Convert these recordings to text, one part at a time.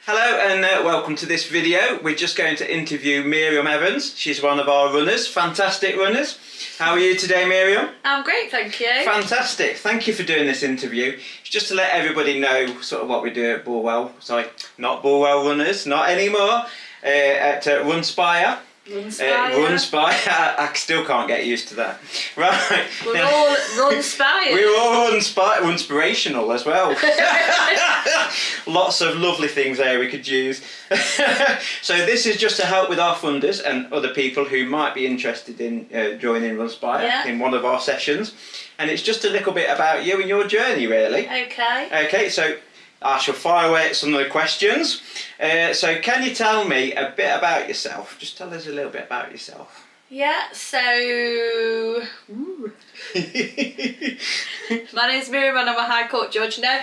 Hello and welcome to this video. We're just going to interview Miriam Evans. She's one of our runners, fantastic runners. How are you today, Miriam? I'm great, thank you. Fantastic. Thank you for doing this interview. It's just to let everybody know sort of what we do at not Bulwell Runners, not anymore, at Runspire. Runspire. I still can't get used to that. Right. We're all Runspire. We're all inspirational as well. Lots of lovely things there we could use. So this is just to help with our funders and other people who might be interested in joining Runspire in one of our sessions. And it's just a little bit about you and your journey, really. Okay. Okay, so I shall fire away at some of the questions. So can you tell me a bit about yourself? Just tell us a little bit about yourself. Yeah, so... My name's Miriam and I'm a High Court judge now.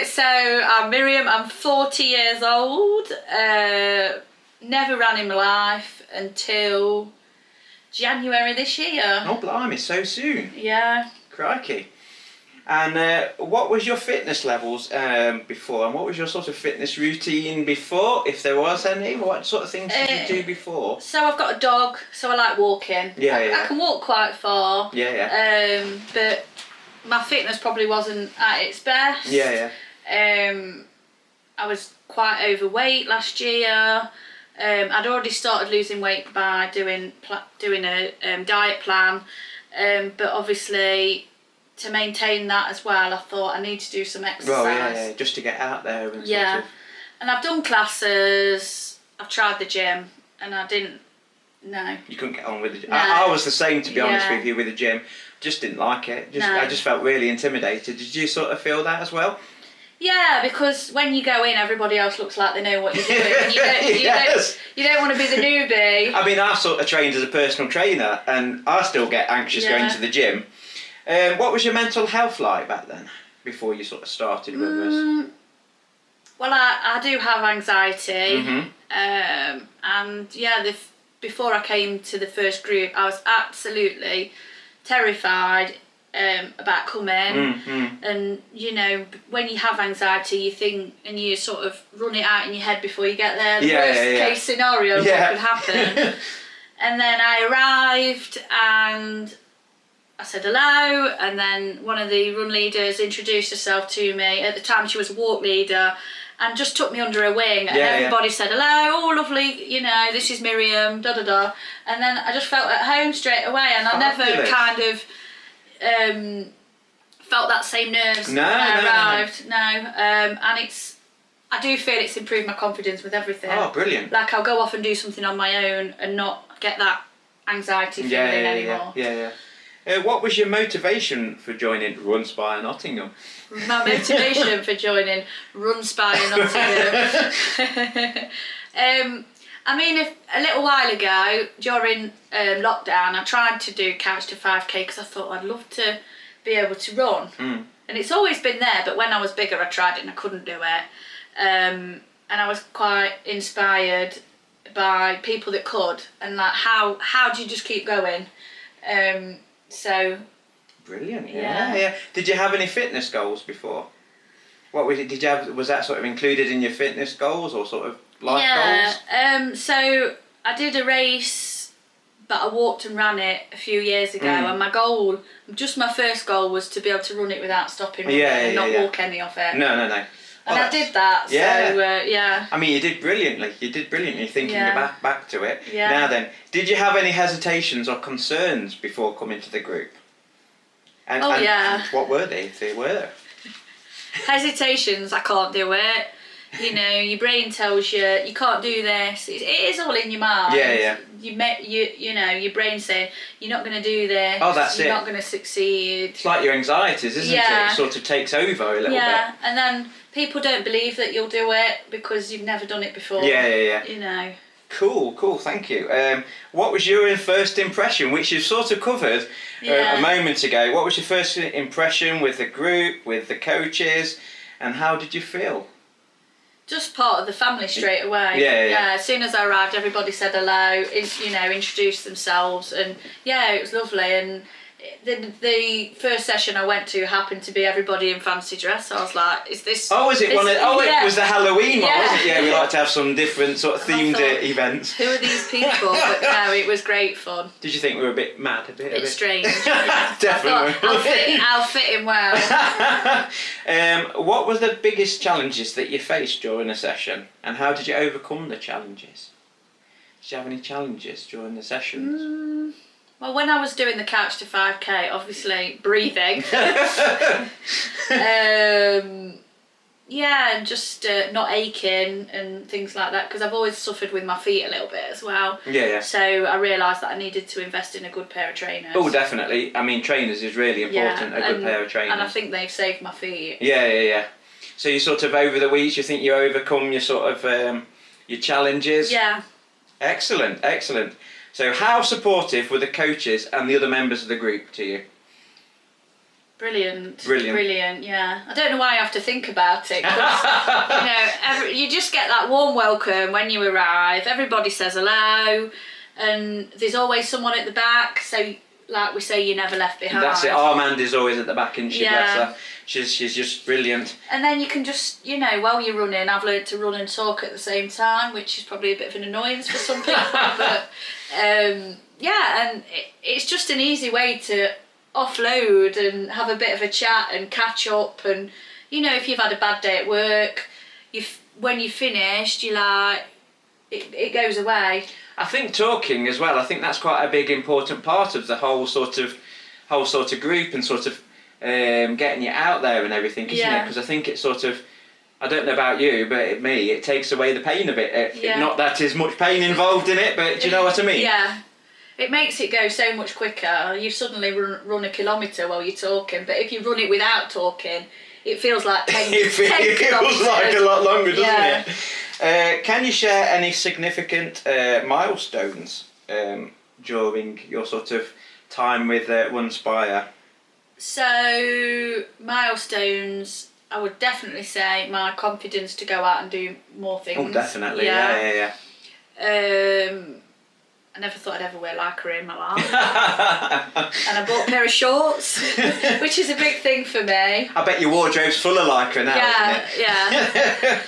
So I'm Miriam, I'm 40 years old. Never ran in my life until January this year. Oh, blimey, so soon. Yeah. Crikey. And what was your fitness levels before, and what was your sort of fitness routine before, if there was any? What sort of things did you do before? So I've got a dog, so I like walking. I can walk quite far. But my fitness probably wasn't at its best. I was quite overweight last year. I'd already started losing weight by doing a diet plan, but obviously, to maintain that as well, I thought I need to do some exercise. Well, just to get out there and sort of... And I've done classes, I've tried the gym, and I didn't, no. You couldn't get on with the gym? No. I was the same, to be honest with you, with the gym. Just didn't like it. I just felt really intimidated. Did you sort of feel that as well? Yeah, because when you go in, everybody else looks like they know what you're doing. And you don't want to be the newbie. I mean, I sort of trained as a personal trainer, and I still get anxious going to the gym. What was your mental health like back then, before you sort of started with us? Well, I do have anxiety, and before I came to the first group, I was absolutely terrified about coming. And you know, when you have anxiety, you think and you sort of run it out in your head before you get there. The worst case scenario what could happen. And then I arrived and I said hello, and then one of the run leaders introduced herself to me. At the time she was a walk leader, and just took me under her wing, and everybody said hello, oh lovely, you know, this is Miriam, da da da. And then I just felt at home straight away, and I never kind of felt that same nerves when I arrived. And I do feel it's improved my confidence with everything. Oh, brilliant. Like I'll go off and do something on my own and not get that anxiety feeling anymore. What was your motivation for joining Runspire Nottingham? My motivation for joining Runspire Nottingham? I mean, a little while ago, during lockdown, I tried to do Couch to 5k because I thought I'd love to be able to run. And it's always been there, but when I was bigger, I tried it and I couldn't do it. And I was quite inspired by people that could, and like, how do you just keep going? So brilliant. Yeah. Did you have any fitness goals before? What was it? Did you have? Was that sort of included in your fitness goals or sort of life goals? So I did a race, but I walked and ran it a few years ago, and my first goal was to be able to run it without stopping running and not walk any of it. No. And I did that. So I mean, you did brilliantly. Thinking back to it. Now then, did you have any hesitations or concerns before coming to the group? And what were they, if they were? Hesitations, I can't do it. You know, your brain tells you you can't do this. It is all in your mind. You know, your brain's saying you're not going to do this. Oh, that's You're not going to succeed. It's like your anxieties, isn't it? It sort of takes over a little bit. Yeah, and then people don't believe that you'll do it because you've never done it before. You know. Cool, thank you. What was your first impression, which you sort of covered a moment ago? What was your first impression with the group, with the coaches, and how did you feel? Just part of the family straight away. As soon as I arrived, everybody said hello, introduced themselves, and it was lovely. And the first session I went to happened to be everybody in fancy dress. So I was like, is this... Oh, was it this, one of... Oh, yeah. it was the Halloween one, Yeah. wasn't it? Yeah, we like to have some different sort of themed thought, events. Who are these people? But no, it was great fun. Did you think we were a bit mad? A bit Strange. Yeah. Definitely. I'll fit in well. What were the biggest challenges that you faced during a session, and how did you overcome the challenges? Did you have any challenges during the sessions? Well, when I was doing the couch to 5k, obviously breathing. Yeah, and just not aching and things like that, because I've always suffered with my feet a little bit as well. Yeah. So I realised that I needed to invest in a good pair of trainers. Oh, definitely. I mean, trainers is really important, a good pair of trainers. And I think they've saved my feet. Yeah. So you sort of, over the weeks, you think you overcome your sort of, your challenges? Yeah. Excellent. So how supportive were the coaches and the other members of the group to you? Brilliant, yeah. I don't know why I have to think about it, because, you just get that warm welcome when you arrive. Everybody says hello, and there's always someone at the back, so like we say, you're never left behind. That's it. Armanda's always at the back, and she, bless her. She's just brilliant. And then you can just, while you're running, I've learned to run and talk at the same time, which is probably a bit of an annoyance for some people, but and it's just an easy way to offload and have a bit of a chat and catch up, and if you've had a bad day at work, when you've finished, you're like, it goes away. I think talking as well, I think that's quite a big important part of the whole sort of group, and sort of getting you out there and everything, isn't it? Because I think it's sort of, I don't know about you, but it takes away the pain a bit. Not that there's much pain involved in it, but do you know what I mean? Yeah. It makes it go so much quicker. You suddenly run a kilometre while you're talking, but if you run it without talking, it feels like 10 It feels like a lot longer, doesn't it? Can you share any significant milestones during your sort of time with Runspire? So, milestones, I would definitely say my confidence to go out and do more things. Oh, definitely, yeah. I never thought I'd ever wear lycra in my life. And I bought a pair of shorts, which is a big thing for me. I bet your wardrobe's full of lycra now, isn't it? Yeah.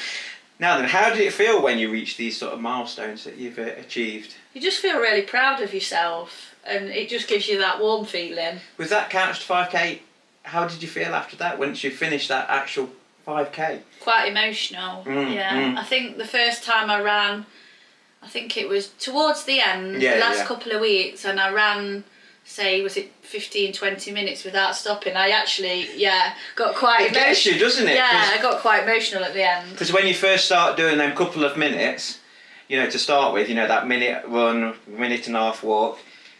Now then, how did it feel when you reached these sort of milestones that you've achieved? You just feel really proud of yourself, and it just gives you that warm feeling. With that couch to 5k, how did you feel after that, once you finished that actual 5k? Quite emotional, I think the first time I ran, I think it was towards the end, the last couple of weeks, and I ran, say, was it 15-20 minutes without stopping. I actually, got quite emotional. It gets you, doesn't it? Yeah, I got quite emotional at the end. Because when you first start doing them couple of minutes, to start with, that minute run, minute and a half walk,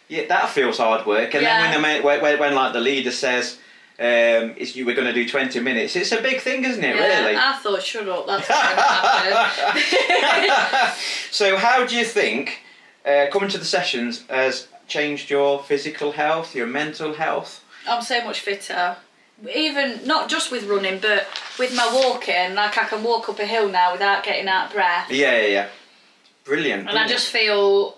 that feels hard work. And then when like the leader says, we're going to do 20 minutes, it's a big thing, isn't it, really? I thought, shut up, that's not going to happen. So how do you think coming to the sessions has changed your physical health, your mental health? I'm so much fitter. Even, not just with running, but with my walking, like I can walk up a hill now without getting out of breath. Yeah. Brilliant. And I just feel,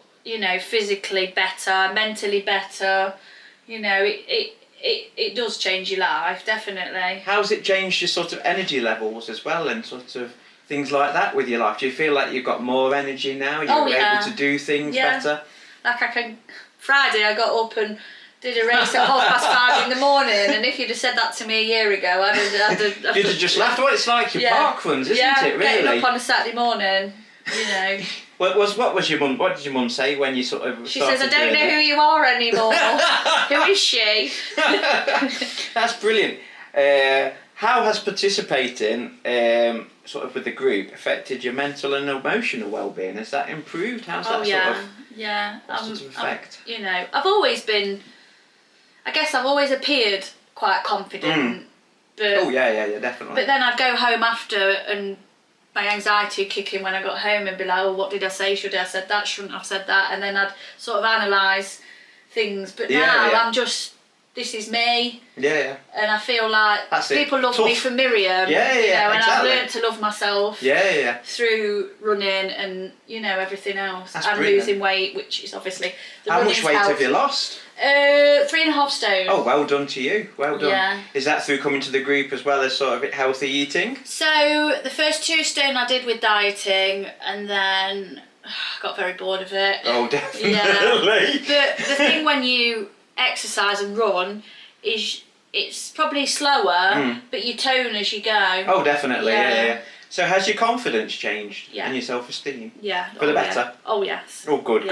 physically better, mentally better. It does change your life, definitely. How's it changed your sort of energy levels as well, and sort of things like that with your life? Do you feel like you've got more energy now? You're able to do things better? Like Friday I got up and did a race at 5:30 in the morning, and if you'd have said that to me a year ago, I'd have You'd have just laughed. Well, it's like your park runs, isn't it, really? Getting up on a Saturday morning, What did your mum say when you sort of She says, I don't know who you are anymore. Who is she? That's brilliant. How has participating sort of with the group affected your mental and emotional well-being? Has that improved? How's that sort of effect? I've always been, I guess I've always appeared quite confident. But, definitely. But then I'd go home after and my anxiety would kick in when I got home and be like, oh, what did I say? Should I have said that? Shouldn't I have said that? And then I'd sort of analyse things. But now I'm just this is me. Yeah. And I feel like That's people love Tough. me for Miriam. Yeah, you know, and exactly. I've learned to love myself. Yeah. Through running and everything else. That's and brilliant. losing weight, which is obviously the How much running's weight have helped. you lost? 3.5 stone. Oh, well done to you. Well done. Yeah. Is that through coming to the group as well as sort of healthy eating? So the first 2 stone I did with dieting, and then I got very bored of it. Oh, definitely. Yeah. But the thing when you exercise and run is it's probably slower, but you tone as you go. Oh, definitely. Yeah. So has your confidence changed and your self-esteem? Yeah. For the better? Yeah. Oh, yes. Oh, good.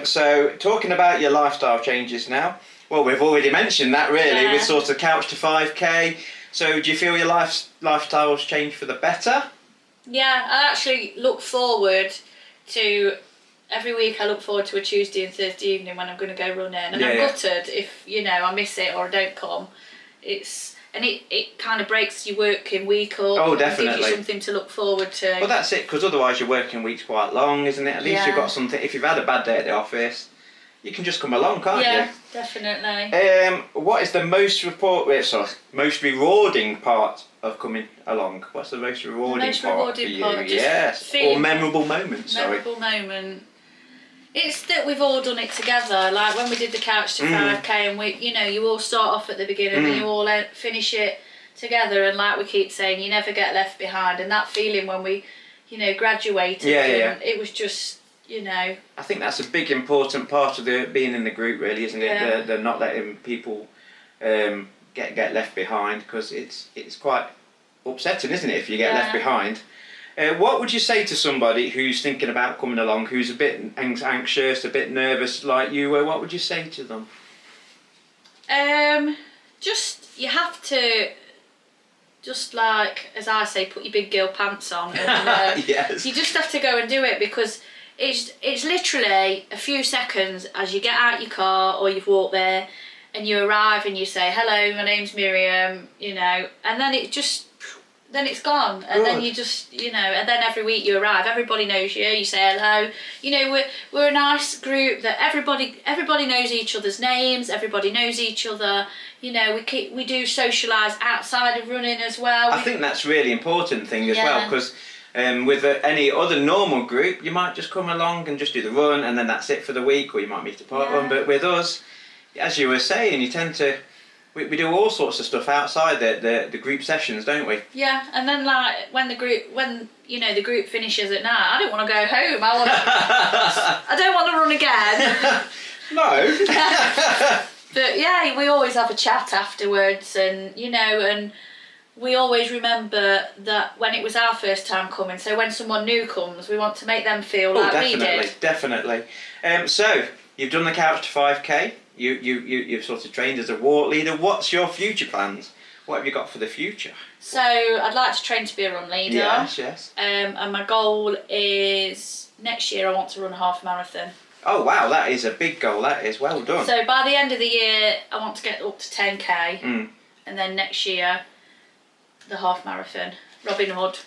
So talking about your lifestyle changes now, well, we've already mentioned that really with sort of couch to 5k. So do you feel your lifestyle's changed for the better? Yeah, I actually look forward to every week. I look forward to a Tuesday and Thursday evening when I'm going to go running, and I'm gutted if I miss it or I don't come. It kind of breaks your working week up. Oh, and definitely. gives you something to look forward to. Well, that's it, because otherwise your working week's quite long, isn't it? At least you've got something. If you've had a bad day at the office, you can just come along, can't you? Yeah, definitely. What is the most rewarding part of coming along? What's the most rewarding part for you? Yes. Or memorable moment, Memorable moment. It's that we've all done it together. Like when we did the couch to 5k, and you all start off at the beginning and you all finish it together. And like we keep saying, you never get left behind. And that feeling when we, graduated, it was just, I think that's a big important part of being in the group, really, isn't it? The not letting people get left behind, because it's quite upsetting, isn't it, if you get left behind. What would you say to somebody who's thinking about coming along, who's a bit anxious, a bit nervous like you were? What would you say to them? You have to, just like, as I say, put your big girl pants on. And, yes. You just have to go and do it, because it's literally a few seconds as you get out your car or you've walked there and you arrive and you say, hello, my name's Miriam, and then then it's gone. And then you just, and then every week you arrive, everybody knows you, you say hello. We're a nice group that everybody knows each other's names, everybody knows each other. We do socialise outside of running as well. I think that's a really important thing as well, because with any other normal group, you might just come along and just do the run and then that's it for the week, or you might meet a park run. But with us, as you were saying, you tend to... We do all sorts of stuff outside the group sessions, don't we? Yeah, and then like when the group finishes at night, I don't want to go home. I don't want to run again. No. But yeah, we always have a chat afterwards, and and we always remember that when it was our first time coming. So when someone new comes, we want to make them feel like we did. Definitely. So you've done the couch to 5k. You've sort of trained as a walk leader. What's your future plans? What have you got for the future? So I'd like to train to be a run leader. Yes. And my goal is next year I want to run a half marathon. Oh wow, that is a big goal. That is well done. So by the end of the year, I want to get up to 10k, and then next year, the half marathon. Robin Hood.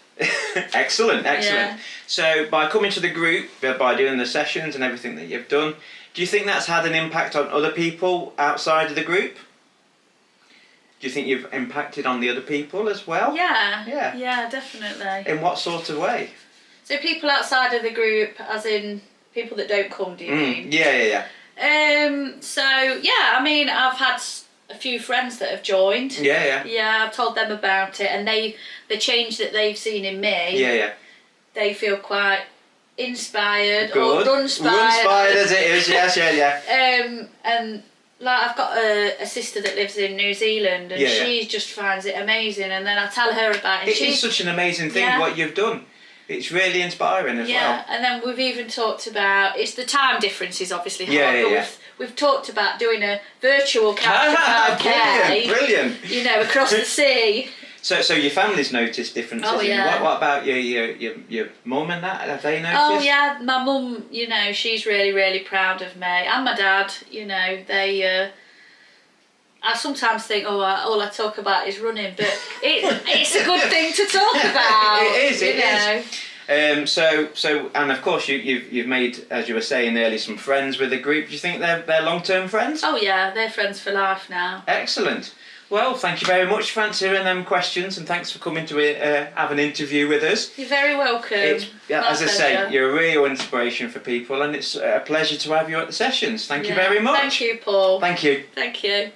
Excellent. Yeah. So by coming to the group, by doing the sessions and everything that you've done, do you think that's had an impact on other people outside of the group? Do you think you've impacted on the other people as well? Yeah, definitely. In what sort of way? So people outside of the group, as in people that don't come, do you mean? Yeah. So yeah, I mean, I've had a few friends that have joined. Yeah, I've told them about it, and the change that they've seen in me. Yeah. They feel quite inspired. Good. Or Runspire. Runspire as it is, yes. And like I've got a sister that lives in New Zealand, and she just finds it amazing, and then I tell her about it. It's such an amazing thing what you've done. It's really inspiring as well. Yeah, and then we've even talked about, it's the time difference is obviously hard, but we've talked about doing a virtual couch to 5k. Brilliant. Across the sea. So your family's noticed differences. Oh, yeah. What about your mum and that? Have they noticed? Oh yeah, my mum, she's really, really proud of me. And my dad, they... I sometimes think, all I talk about is running, but it's a good thing to talk about. It is. And of course you've made, as you were saying earlier, some friends with the group. Do you think they're long-term friends? Oh yeah, they're friends for life now. Excellent. Well, thank you very much for answering them questions, and thanks for coming to have an interview with us. You're very welcome. As I say, you're a real inspiration for people, and it's a pleasure to have you at the sessions. Thank you very much. Thank you, Paul. Thank you. Thank you.